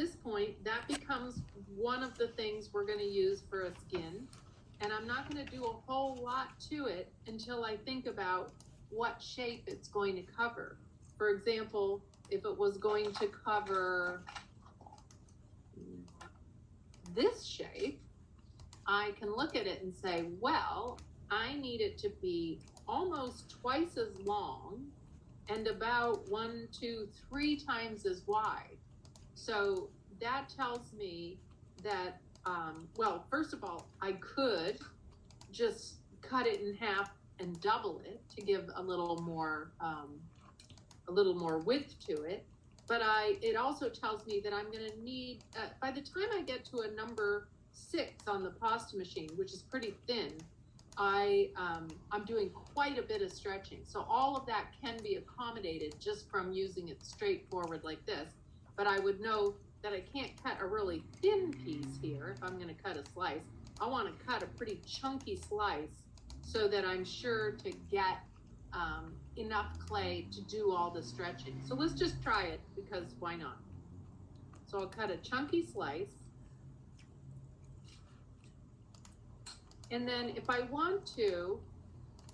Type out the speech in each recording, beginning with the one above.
this point, that becomes one of the things we're gonna use for a skin. And I'm not gonna do a whole lot to it until I think about what shape it's going to cover. For example, if it was going to cover this shape, I can look at it and say, well, I need it to be almost twice as long and about 1, 2, 3 times as wide. So that tells me that, well, first of all, I could just cut it in half and double it to give a little more width to it. But it also tells me that I'm going to need, by the time I get to a number 6 on the pasta machine, which is pretty thin, I'm doing quite a bit of stretching. So all of that can be accommodated just from using it straightforward like this. But I would know that I can't cut a really thin piece here if I'm going to cut a slice. I want to cut a pretty chunky slice so that I'm sure to get enough clay to do all the stretching. So let's just try it, because why not? So I'll cut a chunky slice. And then if I want to,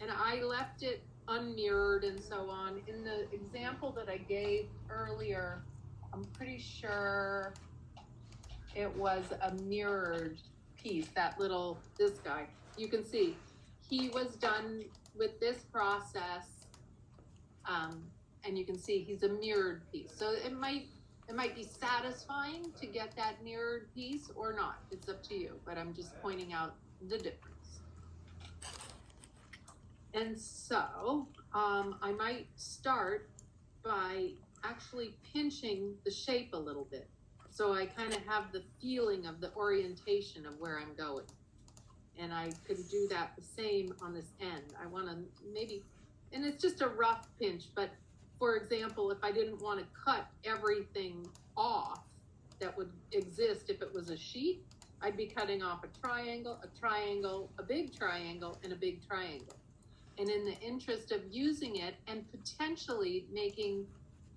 and I left it unmirrored and so on, in the example that I gave earlier, I'm pretty sure it was a mirrored piece, this guy. You can see he was done with this process, and you can see he's a mirrored piece. So it might be satisfying to get that mirrored piece or not. It's up to you, but I'm just pointing out the difference. And so I might start by actually pinching the shape a little bit, so I kind of have the feeling of the orientation of where I'm going. And I could do that the same on this end. I want to maybe, and it's just a rough pinch, but for example, if I didn't want to cut everything off that would exist if it was a sheet, I'd be cutting off a triangle, a big triangle, and a big triangle. And in the interest of using it and potentially making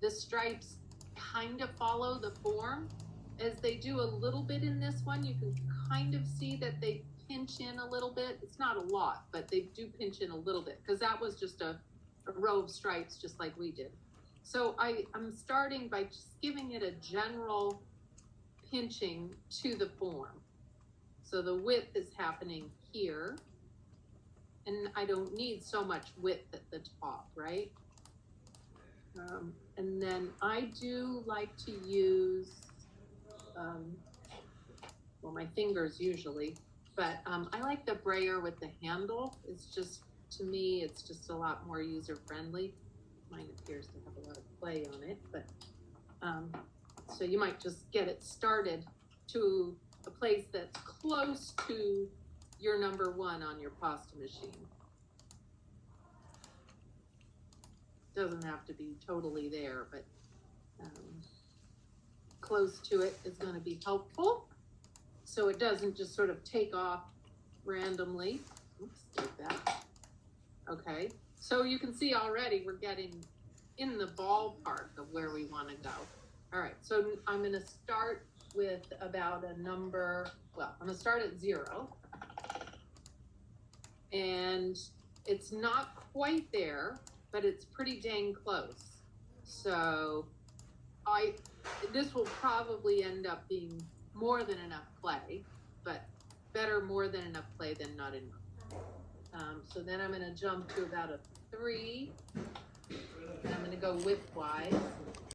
the stripes kind of follow the form, as they do a little bit in this one, you can kind of see that they pinch in a little bit. It's not a lot, but they do pinch in a little bit, because that was just a row of stripes just like we did. So I'm starting by just giving it a general pinching to the form. So the width is happening here, and I don't need so much width at the top, right? And then I do like to use, well, my fingers usually, but I like the brayer with the handle. It's just, to me, it's just a lot more user-friendly. Mine appears to have a lot of clay on it, but so you might just get it started to a place that's close to your number 1 on your pasta machine. Doesn't have to be totally there, but close to it is going to be helpful, so it doesn't just sort of take off randomly. Oops, like that. Okay, so you can see already we're getting in the ballpark of where we want to go. All right, so I'm going to start with about a number, well, I'm going to start at 0. And it's not quite there, but it's pretty dang close. So this will probably end up being more than enough clay, but better more than enough clay than not enough. So then I'm going to jump to about a 3. And I'm going to go widthwise.